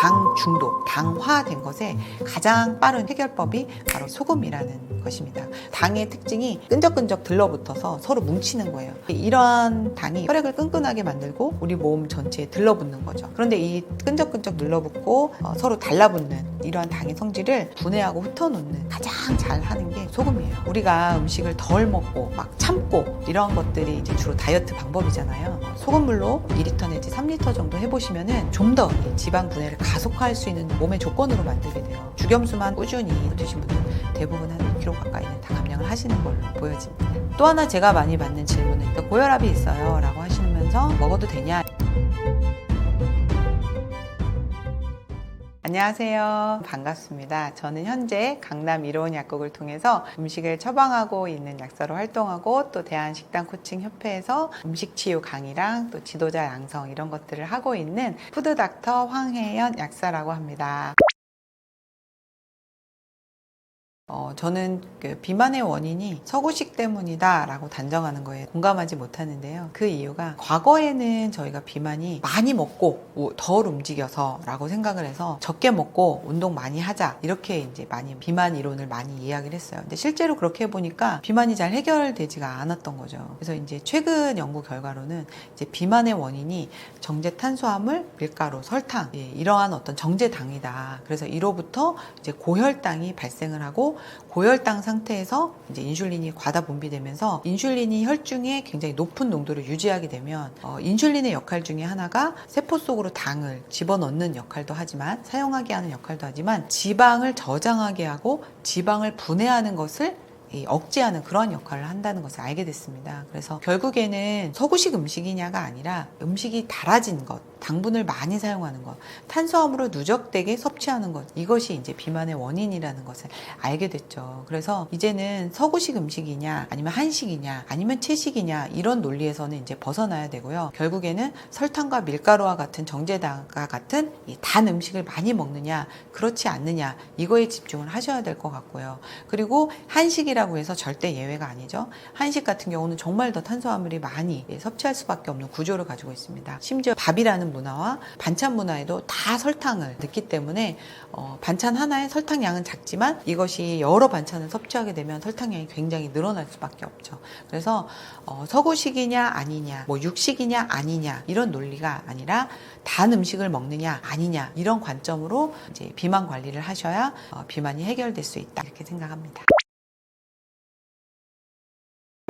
당 중독, 당화된 것에 가장 빠른 해결법이 바로 소금이라는 것입니다. 당의 특징이 끈적끈적 들러붙어서 서로 뭉치는 거예요. 이러한 당이 혈액을 끈끈하게 만들고 우리 몸 전체에 들러붙는 거죠. 그런데 이 끈적끈적 눌러붙고 서로 달라붙는 이러한 당의 성질을 분해하고 흩어놓는 가장 잘 하는 게 소금이에요. 우리가 음식을 덜 먹고 막 참고 이런 것들이 이제 주로 다이어트 방법이잖아요. 소금물로 2리터 내지 3리터 정도 해보시면은 좀 더 지방 분해를 가속화할 수 있는 몸의 조건으로 만들게 돼요. 죽염수만 꾸준히 드신 분들 대부분 한 1kg 가까이는 다 감량을 하시는 걸로 보여집니다. 또 하나 제가 많이 받는 질문은 고혈압이 있어요 라고 하시면서 먹어도 되냐? 안녕하세요. 반갑습니다. 저는 현재 강남 이로운 약국을 통해서 음식을 처방하고 있는 약사로 활동하고 또 대한식단코칭협회에서 음식치유 강의랑 또 지도자 양성 이런 것들을 하고 있는 푸드닥터 황혜연 약사라고 합니다. 저는 비만의 원인이 서구식 때문이다 라고 단정하는 거에 공감하지 못하는데요. 그 이유가 과거에는 저희가 비만이 많이 먹고 덜 움직여서 라고 생각을 해서 적게 먹고 운동 많이 하자 이렇게 이제 많이 비만 이론을 많이 이야기를 했어요. 근데 실제로 그렇게 해보니까 비만이 잘 해결되지가 않았던 거죠. 그래서 이제 최근 연구 결과로는 이제 비만의 원인이 정제 탄수화물, 밀가루, 설탕 이러한 어떤 정제당이다. 그래서 이로부터 이제 고혈당이 발생을 하고 고혈당 상태에서 이제 인슐린이 과다 분비되면서 인슐린이 혈중에 굉장히 높은 농도를 유지하게 되면 인슐린의 역할 중에 하나가 세포 속으로 당을 집어넣는 역할도 하지만 사용하게 하는 역할도 하지만 지방을 저장하게 하고 지방을 분해하는 것을 억제하는 그런 역할을 한다는 것을 알게 됐습니다. 그래서 결국에는 서구식 음식이냐가 아니라 음식이 달아진 것, 당분을 많이 사용하는 것, 탄수화물을 누적되게 섭취하는 것, 이것이 이제 비만의 원인이라는 것을 알게 됐죠. 그래서 이제는 서구식 음식이냐, 아니면 한식이냐, 아니면 채식이냐 이런 논리에서는 이제 벗어나야 되고요. 결국에는 설탕과 밀가루와 같은 정제당과 같은 이 단 음식을 많이 먹느냐, 그렇지 않느냐 이거에 집중을 하셔야 될 것 같고요. 그리고 한식이라고 해서 절대 예외가 아니죠. 한식 같은 경우는 정말 더 탄수화물이 많이 섭취할 수밖에 없는 구조를 가지고 있습니다. 심지어 밥이라는 문화와 반찬 문화에도 다 설탕을 넣기 때문에 반찬 하나에 설탕량은 작지만 이것이 여러 반찬을 섭취하게 되면 설탕량이 굉장히 늘어날 수밖에 없죠. 그래서 서구식이냐 아니냐, 뭐 육식이냐 아니냐 이런 논리가 아니라 단 음식을 먹느냐 아니냐 이런 관점으로 이제 비만 관리를 하셔야 비만이 해결될 수 있다 이렇게 생각합니다.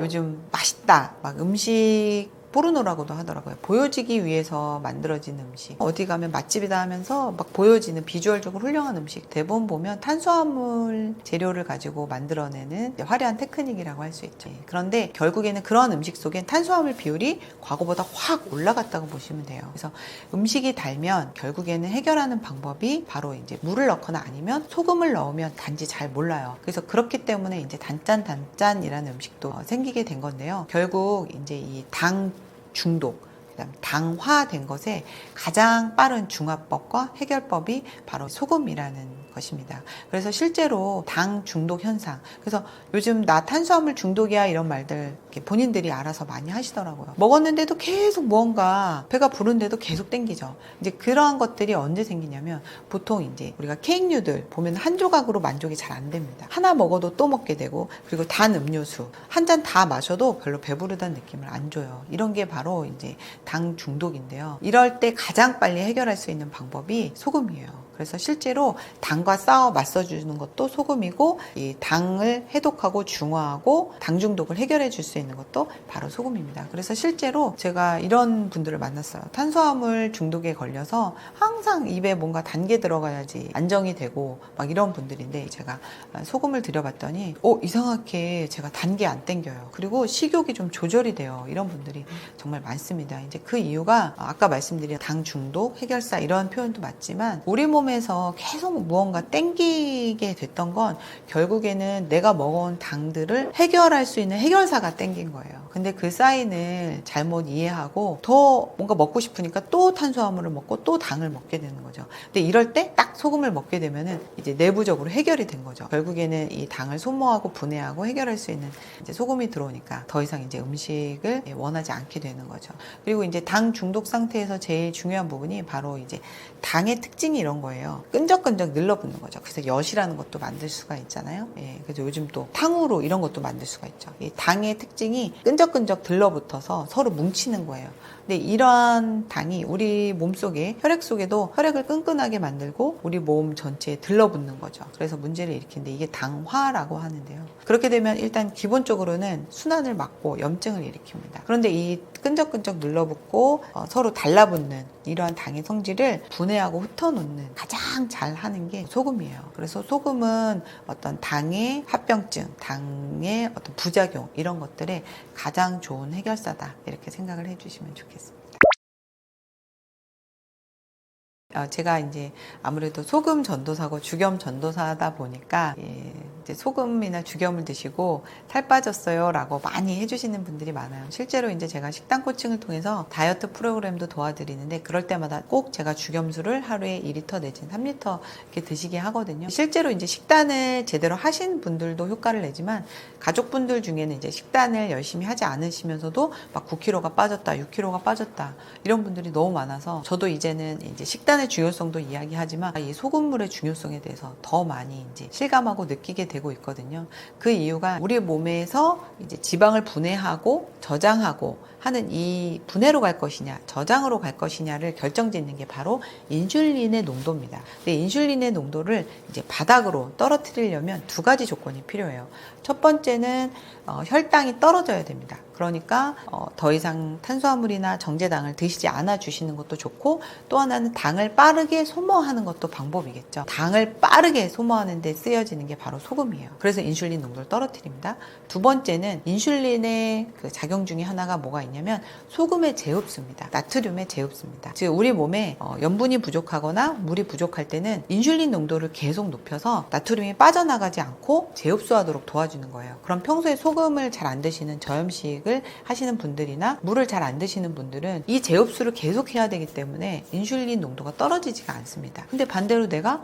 요즘 맛있다 막 음식 포르노라고도 하더라고요. 보여지기 위해서 만들어진 음식. 어디 가면 맛집이다 하면서 막 보여지는 비주얼적으로 훌륭한 음식. 대부분 보면 탄수화물 재료를 가지고 만들어내는 화려한 테크닉이라고 할 수 있죠. 그런데 결국에는 그런 음식 속엔 탄수화물 비율이 과거보다 확 올라갔다고 보시면 돼요. 그래서 음식이 달면 결국에는 해결하는 방법이 바로 이제 물을 넣거나 아니면 소금을 넣으면 단지 잘 몰라요. 그래서 그렇기 때문에 이제 단짠이라는 음식도 생기게 된 건데요. 결국 이제 이 당 중독, 그다음 당화된 것에 가장 빠른 중화법과 해결법이 바로 소금이라는 것입니다. 그래서 실제로 당 중독 현상, 그래서 요즘 나 탄수화물 중독이야 이런 말들 본인들이 알아서 많이 하시더라고요. 먹었는데도 계속 무언가 배가 부른데도 계속 땡기죠. 이제 그러한 것들이 언제 생기냐면 보통 이제 우리가 케이크류들 보면 한 조각으로 만족이 잘 안 됩니다. 하나 먹어도 또 먹게 되고 그리고 단 음료수 한 잔 다 마셔도 별로 배부르다는 느낌을 안 줘요. 이런 게 바로 이제 당 중독인데요. 이럴 때 가장 빨리 해결할 수 있는 방법이 소금이에요. 그래서 실제로 당과 싸워 맞서주는 것도 소금이고 이 당을 해독하고 중화하고 당 중독을 해결해 줄 수 있는 것도 바로 소금입니다. 그래서 실제로 제가 이런 분들을 만났어요. 탄수화물 중독에 걸려서 항상 입에 뭔가 단 게 들어가야지 안정이 되고 막 이런 분들인데 제가 소금을 들여봤더니 이상하게 제가 단 게 안 땡겨요. 그리고 식욕이 좀 조절이 돼요. 이런 분들이 정말 많습니다. 이제 그 이유가 아까 말씀드린 당 중독, 해결사 이런 표현도 맞지만 우리 몸에서 계속 무언가 땡기게 됐던 건 결국에는 내가 먹어온 당들을 해결할 수 있는 해결사가 땡긴 거예요. 근데 그 사인을 잘못 이해하고 더 뭔가 먹고 싶으니까 또 탄수화물을 먹고 또 당을 먹게 되는 거죠. 근데 이럴 때 딱 소금을 먹게 되면은 이제 내부적으로 해결이 된 거죠. 결국에는 이 당을 소모하고 분해하고 해결할 수 있는 이제 소금이 들어오니까 더 이상 이제 음식을 원하지 않게 되는 거죠. 그리고 이제 당 중독 상태에서 제일 중요한 부분이 바로 이제 당의 특징이 이런 거예요. 끈적끈적 늘러붙는 거죠. 그래서 엿이라는 것도 만들 수가 있잖아요. 그래서 요즘 또 탕후루 이런 것도 만들 수가 있죠. 이 당의 특징이 끈적끈적 들러붙어서 서로 뭉치는 거예요. 근데 이러한 당이 우리 몸속에 혈액 속에도 혈액을 끈끈하게 만들고 우리 몸 전체에 들러붙는 거죠. 그래서 문제를 일으키는데 이게 당화라고 하는데요. 그렇게 되면 일단 기본적으로는 순환을 막고 염증을 일으킵니다. 그런데 이 끈적끈적 눌러붙고 서로 달라붙는 이러한 당의 성질을 분해하고 흩어놓는 가장 잘 하는 게 소금이에요. 그래서 소금은 어떤 당의 합병증, 당의 어떤 부작용 이런 것들에 가장 좋은 해결사다 이렇게 생각을 해주시면 좋겠습니다. 제가 이제 아무래도 소금 전도사고 죽염 전도사다 보니까 이제 소금이나 죽염을 드시고 살 빠졌어요 라고 많이 해주시는 분들이 많아요. 실제로 이제 제가 식단 코칭을 통해서 다이어트 프로그램도 도와드리는데 그럴 때마다 꼭 제가 죽염수를 하루에 2리터 내지는 3리터 이렇게 드시게 하거든요. 실제로 이제 식단을 제대로 하신 분들도 효과를 내지만 가족분들 중에는 이제 식단을 열심히 하지 않으시면서도 막 9kg가 빠졌다, 6kg가 빠졌다 이런 분들이 너무 많아서 저도 이제는 이제 식단의 중요성도 이야기하지만 이 소금물의 중요성에 대해서 더 많이 이제 실감하고 느끼게 되고 있거든요. 그 이유가 우리 몸에서 이제 지방을 분해하고 저장하고 하는 이 분해로 갈 것이냐, 저장으로 갈 것이냐를 결정짓는 게 바로 인슐린의 농도입니다. 근데 인슐린의 농도를 이제 바닥으로 떨어뜨리려면 두 가지 조건이 필요해요. 첫 번째는 혈당이 떨어져야 됩니다. 그러니까 더 이상 탄수화물이나 정제당을 드시지 않아 주시는 것도 좋고 또 하나는 당을 빠르게 소모하는 것도 방법이겠죠. 당을 빠르게 소모하는 데 쓰여지는 게 바로 소금이에요. 그래서 인슐린 농도를 떨어뜨립니다. 두 번째는 인슐린의 그 작용 중에 하나가 뭐가 있냐면 소금의 제흡수입니다. 나트륨의 제흡수입니다. 즉 우리 몸에 염분이 부족하거나 물이 부족할 때는 인슐린 농도를 계속 높여서 나트륨이 빠져나가지 않고 제흡수하도록 도와주는 거예요. 그럼 평소에 소금을 잘 안 드시는 저염식을 하시는 분들이나 물을 잘 안 드시는 분들은 이 제흡수를 계속 해야 되기 때문에 인슐린 농도가 떨어지지가 않습니다. 근데 반대로 내가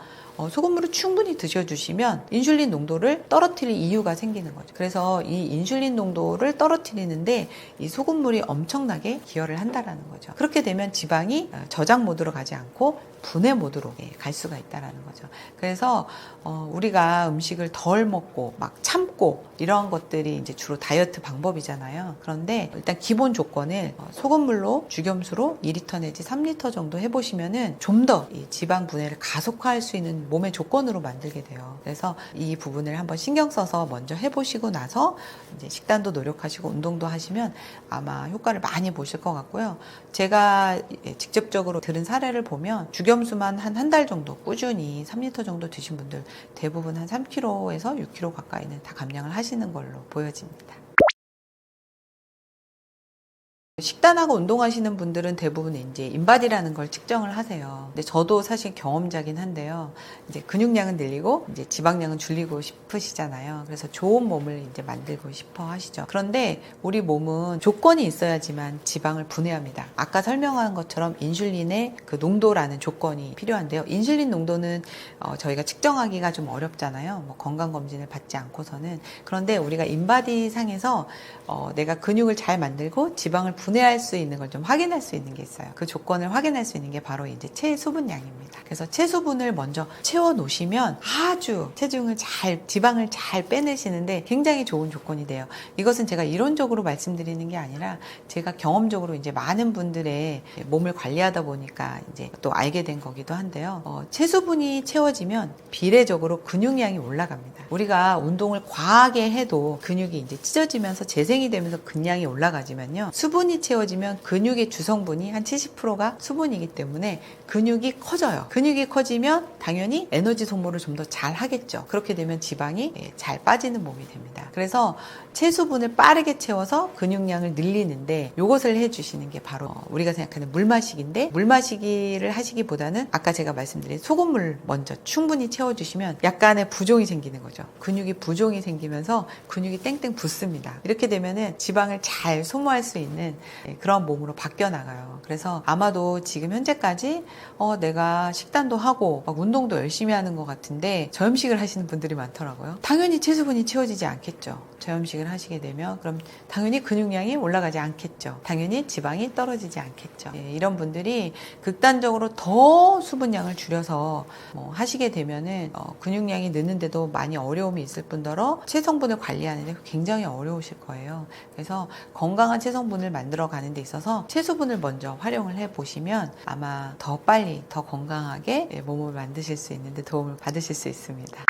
소금물을 충분히 드셔주시면 인슐린 농도를 떨어뜨릴 이유가 생기는 거죠. 그래서 이 인슐린 농도를 떨어뜨리는데 이 소금물이 엄청나게 기여를 한다라는 거죠. 그렇게 되면 지방이 저장 모드로 가지 않고 분해 모드로 갈 수가 있다라는 거죠. 그래서 우리가 음식을 덜 먹고 막 참고 이런 것들이 이제 주로 다이어트 방법이잖아요. 그런데 일단 기본 조건을 소금물로 죽염수로 2리터 내지 3리터 정도 해보시면은 좀 더 이 지방 분해를 가속화할 수 있는 몸의 조건으로 만들게 돼요. 그래서 이 부분을 한번 신경 써서 먼저 해보시고 나서 이제 식단도 노력하시고 운동도 하시면 아마 효과를 많이 보실 것 같고요. 제가 직접적으로 들은 사례를 보면 죽염수만 한 달 정도 꾸준히 3리터 정도 드신 분들 대부분 한 3kg에서 6kg 가까이는 다 감량을 하시는 걸로 보여집니다. 식단하고 운동하시는 분들은 대부분 이제 인바디라는 걸 측정을 하세요. 근데 저도 사실 경험자긴 한데요. 이제 근육량은 늘리고 이제 지방량은 줄이고 싶으시잖아요. 그래서 좋은 몸을 이제 만들고 싶어 하시죠. 그런데 우리 몸은 조건이 있어야지만 지방을 분해합니다. 아까 설명한 것처럼 인슐린의 그 농도라는 조건이 필요한데요. 인슐린 농도는 저희가 측정하기가 좀 어렵잖아요. 뭐 건강검진을 받지 않고서는. 그런데 우리가 인바디 상에서 내가 근육을 잘 만들고 지방을 분해할 수 있는 걸 좀 확인할 수 있는 게 있어요. 그 조건을 확인할 수 있는 게 바로 이제 체수분량입니다. 그래서 체수분을 먼저 채워 놓으시면 아주 지방을 잘 빼내시는데 굉장히 좋은 조건이 돼요. 이것은 제가 이론적으로 말씀드리는 게 아니라 제가 경험적으로 이제 많은 분들의 몸을 관리하다 보니까 이제 또 알게 된 거기도 한데요. 체수분이 채워지면 비례적으로 근육량이 올라갑니다. 우리가 운동을 과하게 해도 근육이 이제 찢어지면서 재생이 되면서 근량이 올라가지만요. 수분이 채워지면 근육의 주성분이 한 70%가 수분이기 때문에 근육이 커져요. 근육이 커지면 당연히 에너지 소모를 좀 더 잘 하겠죠. 그렇게 되면 지방이 잘 빠지는 몸이 됩니다. 그래서 체수분을 빠르게 채워서 근육량을 늘리는데 이것을 해주시는 게 바로 우리가 생각하는 물 마시기인데, 물 마시기를 하시기보다는 아까 제가 말씀드린 소금물 먼저 충분히 채워주시면 약간의 부종이 생기는 거죠. 근육이 부종이 생기면서 근육이 땡땡 붙습니다. 이렇게 되면은 지방을 잘 소모할 수 있는 그런 몸으로 바뀌어 나가요. 그래서 아마도 지금 현재까지 내가 식단도 하고 막 운동도 열심히 하는 것 같은데 저염식을 하시는 분들이 많더라고요. 당연히 체수분이 채워지지 않겠죠. 저염식을 하시게 되면 그럼 당연히 근육량이 올라가지 않겠죠. 당연히 지방이 떨어지지 않겠죠. 이런 분들이 극단적으로 더 수분량을 줄여서 하시게 되면은 근육량이 느는데도 많이 어려움이 있을 뿐더러 체성분을 관리하는데 굉장히 어려우실 거예요. 그래서 건강한 체성분을 만들어 가는 데 있어서 체수분을 먼저 활용을 해 보시면 아마 더 빨리 더 건강하게 몸을 만드실 수 있는데 도움을 받으실 수 있습니다.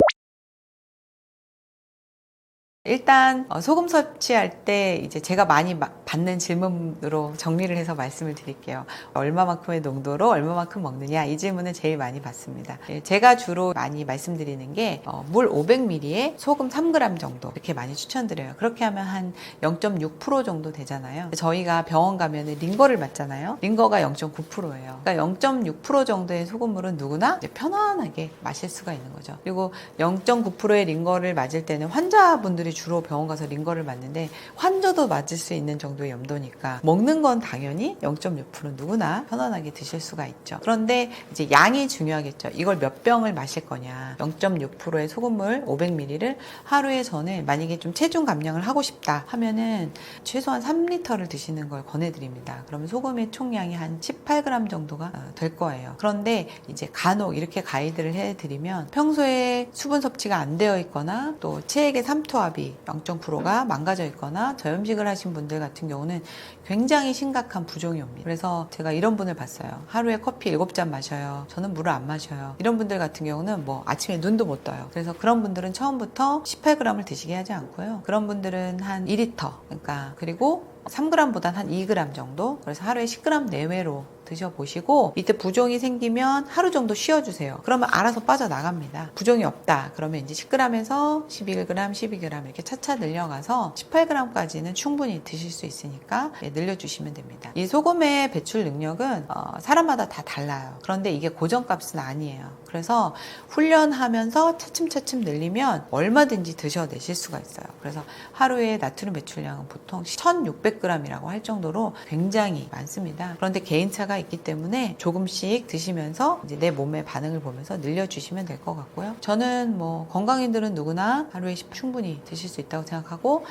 일단 소금 섭취할 때 이제 제가 많이 받는 질문으로 정리를 해서 말씀을 드릴게요. 얼마만큼의 농도로 얼마만큼 먹느냐, 이 질문을 제일 많이 받습니다. 제가 주로 많이 말씀드리는 게 물 500ml에 소금 3g 정도 이렇게 많이 추천드려요. 그렇게 하면 한 0.6% 정도 되잖아요. 저희가 병원 가면 링거를 맞잖아요. 링거가 0.9%예요. 그러니까 0.6% 정도의 소금물은 누구나 이제 편안하게 마실 수가 있는 거죠. 그리고 0.9%의 링거를 맞을 때는 환자분들이 주로 병원 가서 링거를 맞는데 환자도 맞을 수 있는 정도의 염도니까 먹는 건 당연히 0.6% 누구나 편안하게 드실 수가 있죠. 그런데 이제 양이 중요하겠죠. 이걸 몇 병을 마실 거냐. 0.6%의 소금물 500ml를 하루에 저는 만약에 좀 체중 감량을 하고 싶다 하면은 최소한 3리터를 드시는 걸 권해드립니다. 그러면 소금의 총량이 한 18g 정도가 될 거예요. 그런데 이제 간혹 이렇게 가이드를 해드리면 평소에 수분 섭취가 안 되어 있거나 또 체액의 삼투압이 0.9%가 망가져 있거나 저염식을 하신 분들 같은 경우는 굉장히 심각한 부종이 옵니다. 그래서 제가 이런 분을 봤어요. 하루에 커피 7잔 마셔요. 저는 물을 안 마셔요. 이런 분들 같은 경우는 뭐 아침에 눈도 못 떠요. 그래서 그런 분들은 처음부터 18g을 드시게 하지 않고요. 그런 분들은 한 2리터, 그러니까 그리고 3g보단 한 2g 정도, 그래서 하루에 10g 내외로 드셔보시고 이때 부종이 생기면 하루 정도 쉬어주세요. 그러면 알아서 빠져나갑니다. 부종이 없다 그러면 이제 10g에서 11g, 12g 이렇게 차차 늘려가서 18g까지는 충분히 드실 수 있으니까 늘려주시면 됩니다. 이 소금의 배출 능력은 사람마다 다 달라요. 그런데 이게 고정값은 아니에요. 그래서 훈련하면서 차츰차츰 늘리면 얼마든지 드셔내실 수가 있어요. 그래서 하루에 나트륨 배출량은 보통 1600g이라고 할 정도로 굉장히 많습니다. 그런데 개인차가 있기 때문에 조금씩 드시면서 이제 내 몸의 반응을 보면서 늘려주시면 될 것 같고요. 저는 뭐 건강인들은 누구나 하루에 충분히 드실 수 있다고 생각하고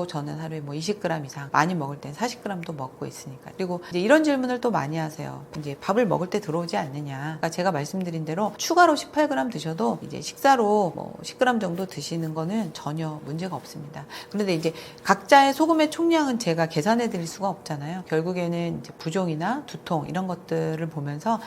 저는 하루에 20g 이상, 많이 먹을 땐 40g도 먹고 있으니까. 그리고 이제 이런 질문을 또 많이 하세요. 이제 밥을 먹을 때 들어오지 않느냐. 그러니까 제가 말씀드린 대로 추가로 18g 드셔도 이제 식사로 10g 정도 드시는 거는 전혀 문제가 없습니다. 그런데 이제 각자의 소금의 총량은 제가 계산해 드릴 수가 없잖아요. 결국에는 이제 부종이나 두통 이런 것들을 보면서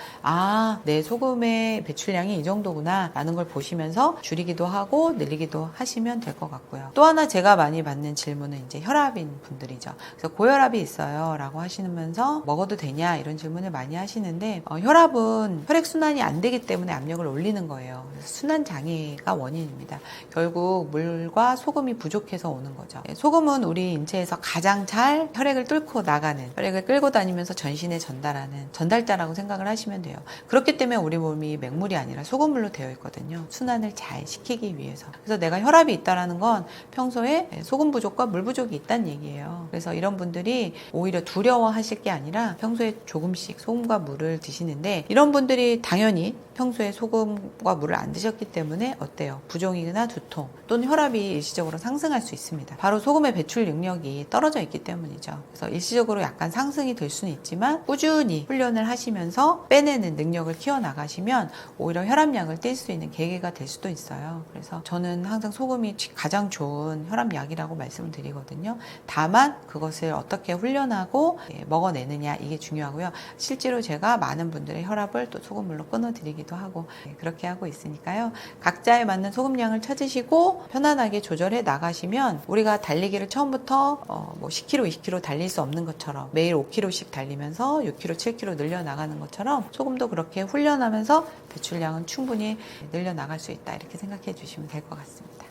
내 소금의 배출량이 이 정도구나 라는 걸 보시면서 줄이기도 하고 늘리기도 하시면 될 것 같고요. 또 하나 제가 많이 받는 질문은 이제 혈압인 분들이죠. 그래서 고혈압이 있어요 라고 하시면서 먹어도 되냐 이런 질문을 많이 하시는데 혈압은 혈액순환이 안 되기 때문에 압력을 올리는 거예요. 그래서 순환장애가 원인입니다. 결국 물과 소금이 부족해서 오는 거죠. 소금은 우리 인체에서 가장 잘 혈액을 뚫고 나가는, 혈액을 끌고 다니면서 전신에 전달하는 전달자라고 생각을 하시면 돼요. 그렇기 때문에 우리 몸이 맹물이 아니라 소금물로 되어 있거든요. 순환을 잘 시키기 위해서. 그래서 내가 혈압이 있다라는 건 평소에 소금 부족과 물 부족이 있다는 얘기예요. 그래서 이런 분들이 오히려 두려워하실 게 아니라 평소에 조금씩 소금과 물을 드시는데, 이런 분들이 당연히 평소에 소금과 물을 안 드셨기 때문에 어때요? 부종이나 두통 또는 혈압이 일시적으로 상승할 수 있습니다. 바로 소금의 배출 능력이 떨어져 있기 때문이죠. 그래서 일시적으로 약간 상승이 될 수는 있지만 꾸준히 훈련을 하시면서 빼내는 능력을 키워나가시면 오히려 혈압약을 뗄 수 있는 계기가 될 수도 있어요. 그래서 저는 항상 소금이 가장 좋은 혈압약이라고 말씀을 드리거든요. 다만 그것을 어떻게 훈련하고 먹어내느냐, 이게 중요하고요. 실제로 제가 많은 분들의 혈압을 또 소금물로 끊어드리기도 하고 그렇게 하고 있으니까요. 각자에 맞는 소금량을 찾으시고 편안하게 조절해 나가시면 우리가 달리기를 처음부터 10km, 20km 달릴 수 없는 것처럼 매일 5km씩 달리면서 6km, 7km 늘려 나가는 것처럼 소금도 그렇게 훈련하면서 배출량은 충분히 늘려 나갈 수 있다, 이렇게 생각해 주시면 될 것 같습니다.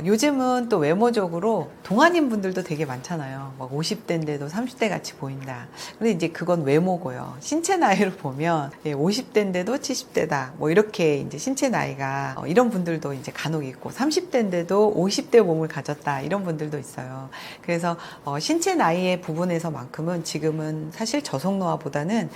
요즘은 또 외모적으로 동안인 분들도 되게 많잖아요. 막 50대인데도 30대 같이 보인다. 근데 이제 그건 외모고요. 신체 나이로 보면 50대인데도 70대다. 뭐 이렇게 이제 신체 나이가 이런 분들도 이제 간혹 있고 30대인데도 50대 몸을 가졌다. 이런 분들도 있어요. 그래서 신체 나이의 부분에서만큼은 지금은 사실 저속 노화보다는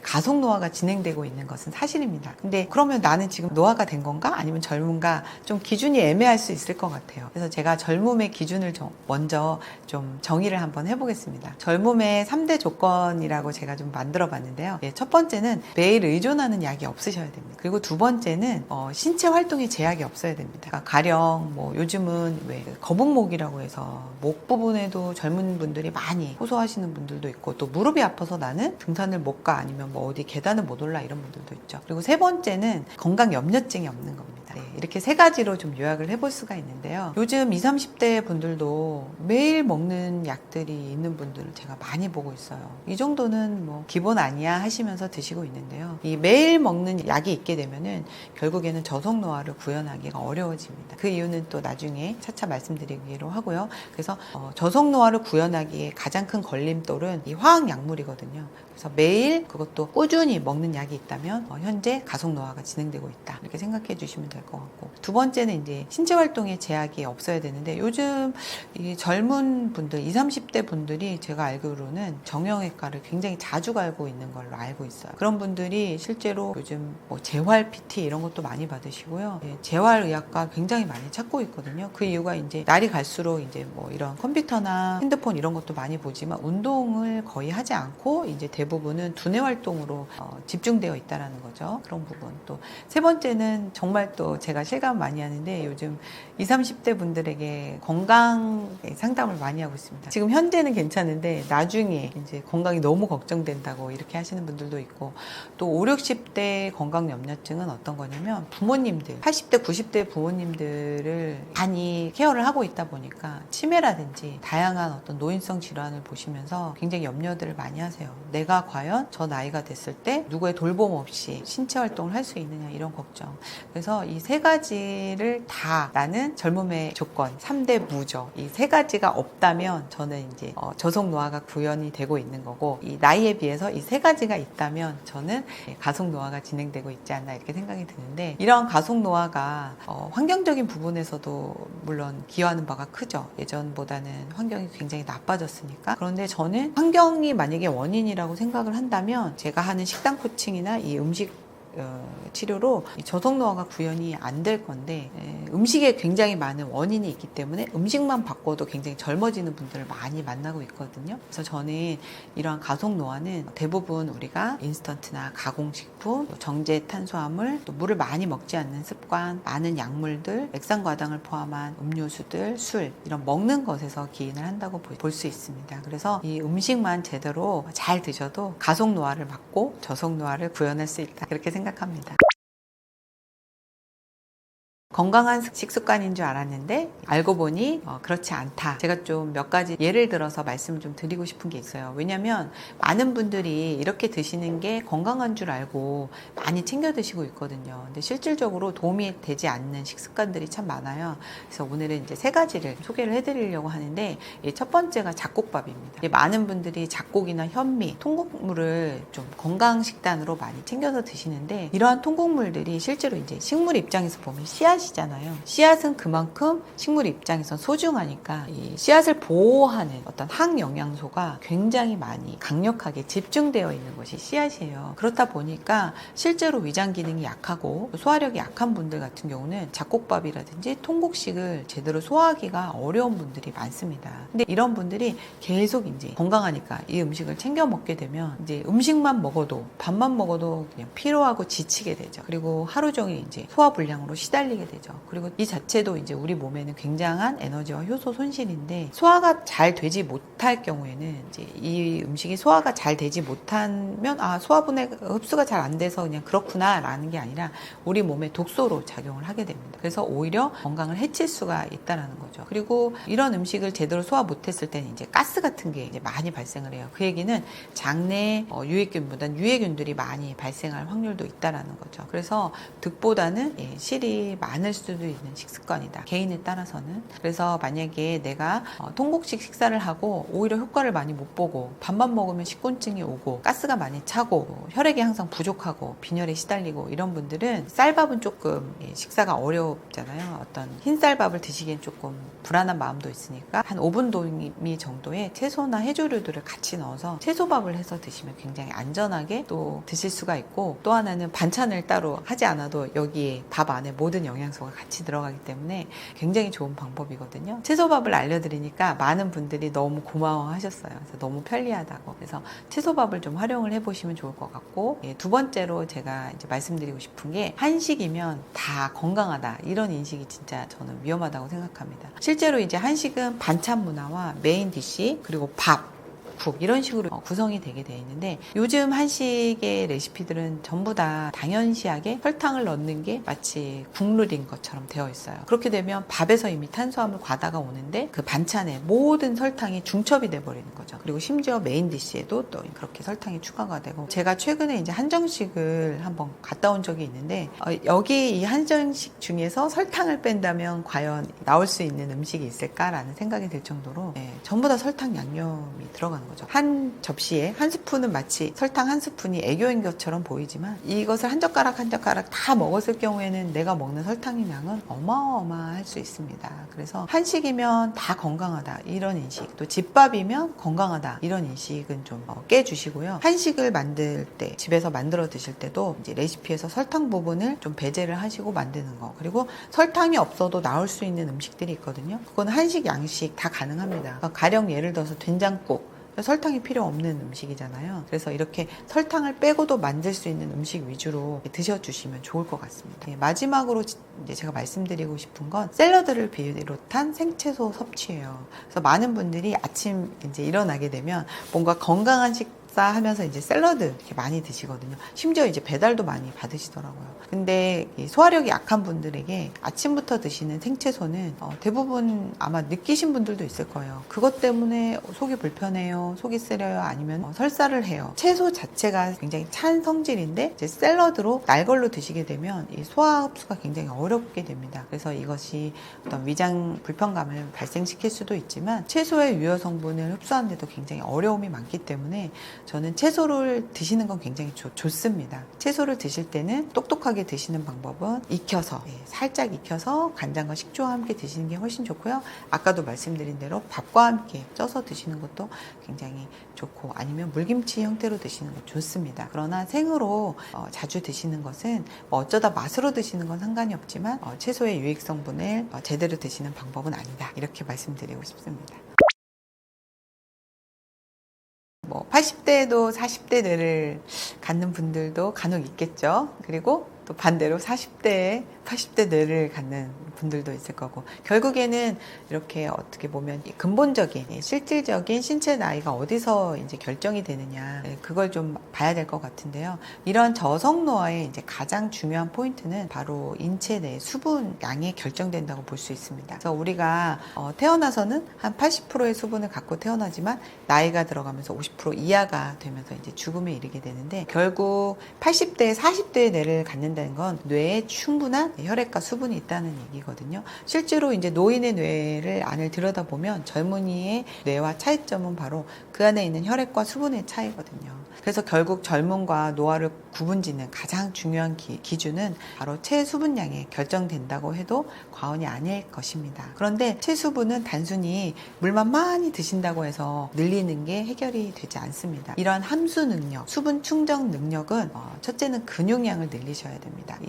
가속 노화가 진행되고 있는 것은 사실입니다. 근데 그러면 나는 지금 노화가 된 건가? 아니면 젊은가? 좀 기준이 애매할 수 있을 것 같아요. 그래서 제가 젊음의 기준을 먼저 좀 정의를 한번 해보겠습니다. 젊음의 3대 조건이라고 제가 좀 만들어 봤는데요. 첫 번째는 매일 의존하는 약이 없으셔야 됩니다. 그리고 두 번째는 신체 활동에 제약이 없어야 됩니다. 그러니까 가령 뭐 요즘은 왜 거북목이라고 해서 목 부분에도 젊은 분들이 많이 호소하시는 분들도 있고, 또 무릎이 아파서 나는 등산을 못 가, 아니면 뭐 어디 계단을 못 올라, 이런 분들도 있죠. 그리고 세 번째는 건강 염려증이 없는 겁니다. 이렇게 세 가지로 좀 요약을 해볼 수가 있는데요. 요즘 20, 30대 분들도 매일 먹는 약들이 있는 분들을 제가 많이 보고 있어요. 이 정도는 뭐 기본 아니야 하시면서 드시고 있는데요. 이 매일 먹는 약이 있게 되면은 결국에는 저속 노화를 구현하기가 어려워집니다. 그 이유는 또 나중에 차차 말씀드리기로 하고요. 그래서 저속 노화를 구현하기에 가장 큰 걸림돌은 이 화학 약물이거든요. 그래서 매일 그것도 꾸준히 먹는 약이 있다면 현재 가속 노화가 진행되고 있다, 이렇게 생각해 주시면 될 것 같고, 두 번째는 이제 신체 활동에 제약이 없어야 되는데, 요즘 이 젊은 분들 20, 30대 분들이 제가 알기로는 정형외과를 굉장히 자주 가고 있는 걸로 알고 있어요. 그런 분들이 실제로 요즘 뭐 재활 PT 이런 것도 많이 받으시고요. 재활의학과 굉장히 많이 찾고 있거든요. 그 이유가 이제 날이 갈수록 이제 뭐 이런 컴퓨터나 핸드폰 이런 것도 많이 보지만 운동을 거의 하지 않고 이제 대부분은 두뇌 활동으로 집중되어 있다라는 거죠. 그런 부분. 또 세 번째는 정말 또 제가 실감 많이 하는데, 요즘 20, 30대 분들에게 건강 상담을 많이 하고 있습니다. 지금 현재는 괜찮은데 나중에 이제 건강이 너무 걱정된다고 이렇게 하시는 분들도 있고, 또 5, 60대 건강 염려증은 어떤 거냐면, 부모님들 80대, 90대 부모님들을 많이 케어를 하고 있다 보니까 치매라든지 다양한 어떤 노인성 질환을 보시면서 굉장히 염려들을 많이 하세요. 내가 과연 저 나이가 됐을 때 누구의 돌봄 없이 신체 활동을 할 수 있느냐, 이런 걱정. 그래서 이 세 가지를 다 나는 젊음의 조건 3대 무죠. 이 세 가지가 없다면 저는 이제 저속 노화가 구현이 되고 있는 거고, 이 나이에 비해서 이 세 가지가 있다면 저는 가속 노화가 진행되고 있지 않나, 이렇게 생각이 드는데, 이런 가속 노화가 환경적인 부분에서도 물론 기여하는 바가 크죠. 예전보다는 환경이 굉장히 나빠졌으니까. 그런데 저는 환경이 만약에 원인이라고 생각을 한다면, 제가 하는 식단 코칭이나 이 음식 치료로 저속 노화가 구현이 안 될 건데, 음식에 굉장히 많은 원인이 있기 때문에 음식만 바꿔도 굉장히 젊어지는 분들을 많이 만나고 있거든요. 그래서 저는 이러한 가속 노화는 대부분 우리가 인스턴트나 가공식품, 정제 탄수화물, 또 물을 많이 먹지 않는 습관, 많은 약물들, 액상과당을 포함한 음료수들, 술, 이런 먹는 것에서 기인을 한다고 볼 수 있습니다. 그래서 이 음식만 제대로 잘 드셔도 가속 노화를 막고 저속 노화를 구현할 수 있다, 그렇게 생각합니다. 건강한 식습관인 줄 알았는데 알고 보니 그렇지 않다. 제가 좀 몇 가지 예를 들어서 말씀을 좀 드리고 싶은 게 있어요. 왜냐면 많은 분들이 이렇게 드시는 게 건강한 줄 알고 많이 챙겨 드시고 있거든요. 근데 실질적으로 도움이 되지 않는 식습관들이 참 많아요. 그래서 오늘은 이제 세 가지를 소개를 해드리려고 하는데, 첫 번째가 잡곡밥입니다. 많은 분들이 잡곡이나 현미, 통곡물을 좀 건강 식단으로 많이 챙겨서 드시는데, 이러한 통곡물들이 실제로 이제 식물 입장에서 보면 씨앗이잖아요. 씨앗은 그만큼 식물 입장에서 소중하니까 이 씨앗을 보호하는 어떤 항영양소가 굉장히 많이 강력하게 집중되어 있는 것이 씨앗이에요. 그렇다 보니까 실제로 위장 기능이 약하고 소화력이 약한 분들 같은 경우는 잡곡밥이라든지 통곡식을 제대로 소화하기가 어려운 분들이 많습니다. 근데 이런 분들이 계속 이제 건강하니까 이 음식을 챙겨 먹게 되면 이제 음식만 먹어도, 밥만 먹어도 그냥 피로하고 지치게 되죠. 그리고 하루 종일 이제 소화불량으로 시달리게 되죠. 그리고 이 자체도 이제 우리 몸에는 굉장한 에너지와 효소 손실인데, 소화가 잘 되지 못할 경우에는 이제 이 음식이 소화가 잘 되지 못하면 소화분해 흡수가 잘 안 돼서 그냥 그렇구나 라는 게 아니라 우리 몸에 독소로 작용을 하게 됩니다. 그래서 오히려 건강을 해칠 수가 있다라는 거죠. 그리고 이런 음식을 제대로 소화 못했을 때는 이제 가스 같은 게 이제 많이 발생을 해요. 그 얘기는 장내 유해균보다는 유해균들이 많이 발생할 확률도 있다라는 거죠. 그래서 득보다는 실이 많은 않을 수도 있는 식습관이다. 개인에 따라서는. 그래서 만약에 내가 통곡식 식사를 하고 오히려 효과를 많이 못 보고 밥만 먹으면 식곤증이 오고 가스가 많이 차고 혈액이 항상 부족하고 빈혈에 시달리고 이런 분들은 쌀밥은 조금 식사가 어렵잖아요. 어떤 흰쌀밥을 드시기엔 조금 불안한 마음도 있으니까 한 5분 도미 정도의 채소나 해조류들을 같이 넣어서 채소밥을 해서 드시면 굉장히 안전하게 또 드실 수가 있고, 또 하나는 반찬을 따로 하지 않아도 여기에 밥 안에 모든 영양소가 같이 들어가기 때문에 굉장히 좋은 방법이거든요. 채소밥을 알려드리니까 많은 분들이 너무 고마워하셨어요. 그래서 너무 편리하다고. 그래서 채소밥을 좀 활용을 해보시면 좋을 것 같고, 두 번째로 제가 이제 말씀드리고 싶은 게, 한식이면 다 건강하다 이런 인식이 진짜 저는 위험하다고 생각합니다. 실제로 이제 한식은 반찬 문화와 메인 디시 그리고 밥, 국 이런 식으로 구성이 되게 돼 있는데, 요즘 한식의 레시피들은 전부 다 당연시하게 설탕을 넣는 게 마치 국룰인 것처럼 되어 있어요. 그렇게 되면 밥에서 이미 탄수화물 과다가 오는데 그 반찬에 모든 설탕이 중첩이 돼 버리는 거죠. 그리고 심지어 메인 디시에도 또 그렇게 설탕이 추가가 되고, 제가 최근에 이제 한정식을 한번 갔다 온 적이 있는데 여기 이 한정식 중에서 설탕을 뺀다면 과연 나올 수 있는 음식이 있을까라는 생각이 들 정도로 전부 다 설탕 양념이 들어가는 거죠. 한 접시에 한 스푼은 마치 설탕 한 스푼이 애교인 것처럼 보이지만, 이것을 한 젓가락 한 젓가락 다 먹었을 경우에는 내가 먹는 설탕의 양은 어마어마할 수 있습니다. 그래서 한식이면 다 건강하다 이런 인식, 또 집밥이면 건강하다 이런 인식은 좀 깨주시고요. 한식을 만들 때, 집에서 만들어 드실 때도 이제 레시피에서 설탕 부분을 좀 배제를 하시고 만드는 거, 그리고 설탕이 없어도 나올 수 있는 음식들이 있거든요. 그건 한식, 양식 다 가능합니다. 가령 예를 들어서 된장국, 설탕이 필요 없는 음식이잖아요. 그래서 이렇게 설탕을 빼고도 만들 수 있는 음식 위주로 드셔주시면 좋을 것 같습니다. 마지막으로 이제 제가 말씀드리고 싶은 건 샐러드를 비롯한 생채소 섭취예요. 그래서 많은 분들이 아침 이제 일어나게 되면 뭔가 건강한 하면서 이제 샐러드 이렇게 많이 드시거든요. 심지어 이제 배달도 많이 받으시더라고요. 근데 소화력이 약한 분들에게 아침부터 드시는 생채소는 대부분 아마 느끼신 분들도 있을 거예요. 그것 때문에 속이 불편해요, 속이 쓰려요, 아니면 설사를 해요. 채소 자체가 굉장히 찬 성질인데 이제 샐러드로 날 걸로 드시게 되면 이 소화 흡수가 굉장히 어렵게 됩니다. 그래서 이것이 어떤 위장 불편감을 발생시킬 수도 있지만, 채소의 유효 성분을 흡수하는데도 굉장히 어려움이 많기 때문에 저는 채소를 드시는 건 굉장히 좋습니다. 채소를 드실 때는 똑똑하게 드시는 방법은 익혀서, 살짝 익혀서 간장과 식초와 함께 드시는 게 훨씬 좋고요. 아까도 말씀드린 대로 밥과 함께 쪄서 드시는 것도 굉장히 좋고, 아니면 물김치 형태로 드시는 것도 좋습니다. 그러나 생으로 자주 드시는 것은 어쩌다 맛으로 드시는 건 상관이 없지만 채소의 유익 성분을 제대로 드시는 방법은 아니다, 이렇게 말씀드리고 싶습니다. 80대에도 40대 뇌를 갖는 분들도 간혹 있겠죠. 그리고 또 반대로 40대에 80대 뇌를 갖는 분들도 있을 거고, 결국에는 이렇게 어떻게 보면 근본적인 실질적인 신체 나이가 어디서 이제 결정이 되느냐, 그걸 좀 봐야 될 것 같은데요. 이런 저성 노화의 이제 가장 중요한 포인트는 바로 인체 내 수분 양에 결정된다고 볼 수 있습니다. 그래서 우리가 태어나서는 한 80%의 수분을 갖고 태어나지만 나이가 들어가면서 50% 이하가 되면서 이제 죽음에 이르게 되는데, 결국 80대에 40대의 뇌를 갖는다는 건 뇌에 충분한 혈액과 수분이 있다는 얘기거든요. 실제로 이제 노인의 뇌를 안을 들여다보면 젊은이의 뇌와 차이점은 바로 그 안에 있는 혈액과 수분의 차이거든요. 그래서 결국 젊음과 노화를 구분짓는 가장 중요한 기준은 바로 체수분량에 결정된다고 해도 과언이 아닐 것입니다. 그런데 체수분은 단순히 물만 많이 드신다고 해서 늘리는 게 해결이 되지 않습니다. 이러한 함수 능력, 수분 충전 능력은 첫째는 근육량을 늘리셔야 됩니다.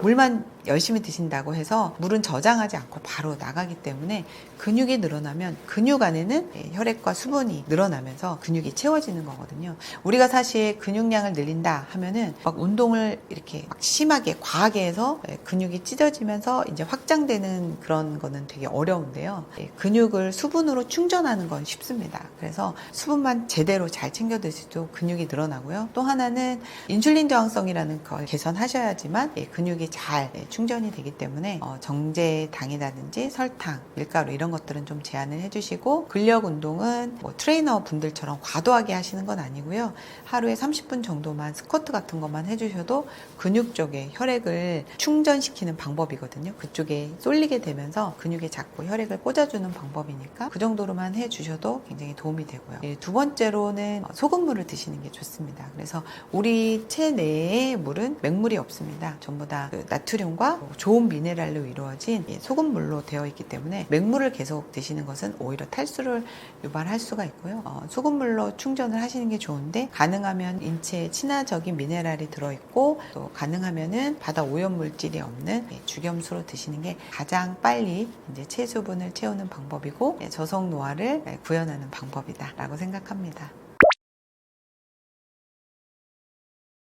물만 열심히 드신다고 해서 물은 저장하지 않고 바로 나가기 때문에, 근육이 늘어나면 근육 안에는 혈액과 수분이 늘어나면서 근육이 채워지는 거거든요. 우리가 사실 근육량을 늘린다 하면은 막 운동을 이렇게 막 심하게 과하게 해서 근육이 찢어지면서 이제 확장되는 그런 거는 되게 어려운데요. 근육을 수분으로 충전하는 건 쉽습니다. 그래서 수분만 제대로 잘 챙겨 드셔도 근육이 늘어나고요. 또 하나는 인슐린 저항성이라는 걸 개선하셔야지만 근육이 잘 충전이 되기 때문에 정제당이라든지 설탕, 밀가루 이런 것들은 좀 제한을 해주시고, 근력 운동은 트레이너 분들처럼 과도하게 하시는 건 아니고요. 하루에 30분 정도만 스쿼트 같은 것만 해주셔도 근육 쪽에 혈액을 충전시키는 방법이거든요. 그쪽에 쏠리게 되면서 근육에 자꾸 혈액을 꽂아주는 방법이니까 그 정도로만 해주셔도 굉장히 도움이 되고요. 두 번째로는 소금물을 드시는 게 좋습니다. 그래서 우리 체내의 물은 맹물이 없습니다. 전부 다 나트륨과 좋은 미네랄로 이루어진 소금물로 되어 있기 때문에 맹물을 계속 드시는 것은 오히려 탈수를 유발할 수가 있고요. 소금물로 충전을 하시는 게 좋은데 가능하면 인체에 친화적인 미네랄이 들어있고 또 가능하면은 바다 오염 물질이 없는 죽염수로 드시는 게 가장 빨리 이제 체수분을 채우는 방법이고 저속 노화를 구현하는 방법이다라고 생각합니다.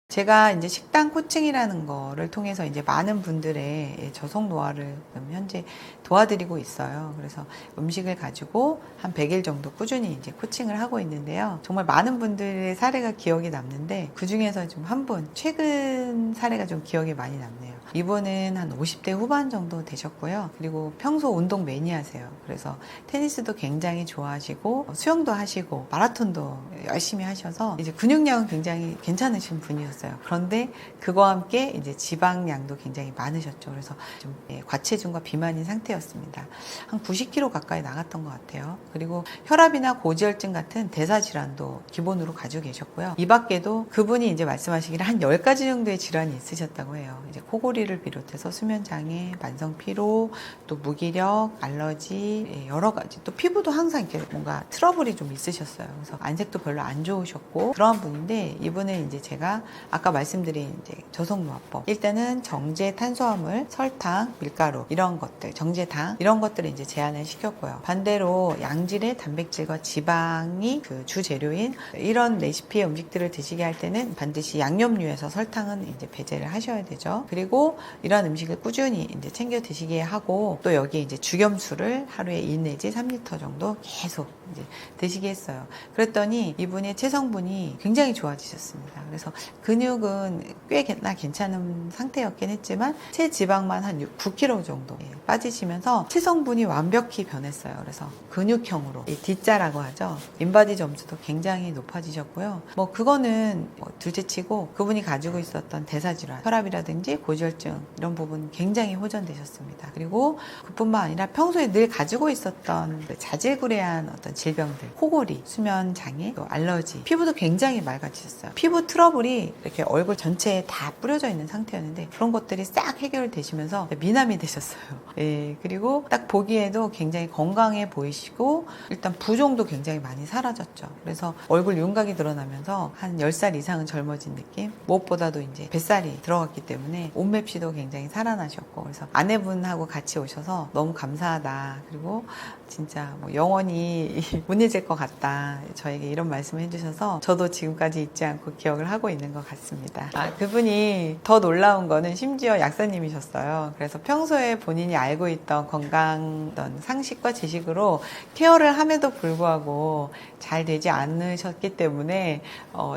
제가 이제 식단 코칭이라는 거를 통해서 이제 많은 분들의 저속 노화를 현재 도와드리고 있어요. 그래서 음식을 가지고 한 100일 정도 꾸준히 이제 코칭을 하고 있는데요. 정말 많은 분들의 사례가 기억이 남는데 그 중에서 좀 한 분, 최근 사례가 좀 기억에 많이 남네요. 이분은 한 50대 후반 정도 되셨고요. 그리고 평소 운동 매니아세요. 그래서 테니스도 굉장히 좋아하시고 수영도 하시고 마라톤도 열심히 하셔서 이제 근육량은 굉장히 괜찮으신 분이었어요. 그런데 그와 함께 이제 지방량도 굉장히 많으셨죠. 그래서 좀 과체중과 비만인 상태였습니다. 한 90kg 가까이 나갔던 것 같아요. 그리고 혈압이나 고지혈증 같은 대사 질환도 기본으로 가지고 계셨고요. 이 밖에도 그분이 이제 말씀하시기를 한 10가지 정도의 질환이 있으셨다고 해요. 이제 코골이를 비롯해서 수면 장애, 만성 피로, 또 무기력, 알러지, 여러 가지. 또 피부도 항상 이렇게 뭔가 트러블이 좀 있으셨어요. 그래서 안색도 별로 안 좋으셨고 그런 분인데 이분은 이제 제가 아까 말씀드린 이제 저속노화법. 일단은 정제 탄수화물, 설탕, 밀가루 이런 것들, 정제당 이런 것들을 이제 제한을 시켰고요. 반대로 양질의 단백질과 지방이 그 주재료인 이런 레시피의 음식들을 드시게 할 때는 반드시 양념류에서 설탕은 이제 배제를 하셔야 되죠. 그리고 이런 음식을 꾸준히 이제 챙겨 드시게 하고 또 여기에 이제 죽염수를 하루에 2 내지 3리터 정도 계속 이제 드시게 했어요. 그랬더니 이분의 체성분이 굉장히 좋아지셨습니다. 그래서 근육은 꽤나 괜찮은 상태였긴 했지만 체지방만 한 9kg 정도 빠지시면서 체성분이 완벽히 변했어요. 그래서 근육형으로 이 D자라고 하죠. 인바디 점수도 굉장히 높아지셨고요. 뭐 그거는 둘째치고 그분이 가지고 있었던 대사질환, 혈압이라든지 고지혈증 이런 부분 굉장히 호전되셨습니다. 그리고 그뿐만 아니라 평소에 늘 가지고 있었던 자질구레한 어떤 질병들, 코골이, 수면 장애, 또 알러지, 피부도 굉장히 맑아지셨어요. 피부 트러블이 이렇게 얼굴 전체에 다 뿌려져 있는 상태였는데 그런 것들이 싹 해결되시면서 미남이 되셨어요. 예, 그리고 딱 보기에도 굉장히 건강해 보이시고 일단 부종도 굉장히 많이 사라졌죠. 그래서 얼굴 윤곽이 드러나면서 한 10살 이상은 젊어진 느낌? 무엇보다도 이제 뱃살이 들어갔기 때문에 옷맵시도 굉장히 살아나셨고 그래서 아내분하고 같이 오셔서 너무 감사하다. 그리고 진짜 뭐 영원히 못 잊을 것 같다. 저에게 이런 말씀을 해주셔서 저도 지금까지 잊지 않고 기억을 하고 있는 것 같습니다. 그분이 더 놀라운 거는 심지어 약사님이셨어요. 그래서 평소에 본인이 알고 있던 건강 상식과 지식으로 케어를 함에도 불구하고 잘 되지 않으셨기 때문에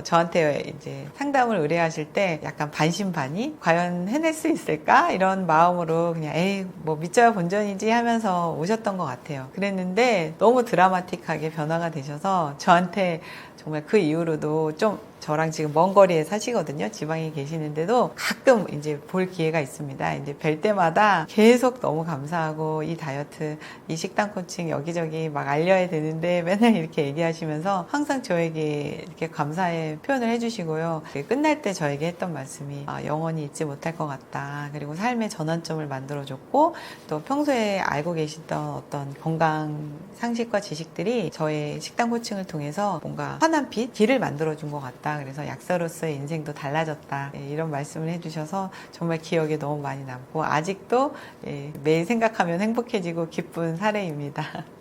저한테 이제 상담을 의뢰하실 때 약간 반신반의 과연 해낼 수 있을까 이런 마음으로 그냥 에이 뭐 믿져야 본전이지 하면서 오셨던 것 같아요. 그랬는데 너무 드라마틱하게 변화가 되셔서 저한테 정말 그 이후로도 좀 저랑 지금 먼 거리에 사시거든요. 지방에 계시는데도 가끔 이제 볼 기회가 있습니다. 이제 뵐 때마다 계속 너무 감사하고 이 다이어트, 이 식단 코칭 여기저기 막 알려야 되는데 맨날 이렇게 얘기하시면서 항상 저에게 이렇게 감사의 표현을 해주시고요. 끝날 때 저에게 했던 말씀이 영원히 잊지 못할 것 같다. 그리고 삶의 전환점을 만들어줬고 또 평소에 알고 계시던 어떤 건강 상식과 지식들이 저의 식단 코칭을 통해서 뭔가 환한 빛, 길을 만들어준 것 같다. 그래서 약사로서의 인생도 달라졌다. 이런 말씀을 해주셔서 정말 기억에 너무 많이 남고 아직도 매일 생각하면 행복해지고 기쁜 사례입니다.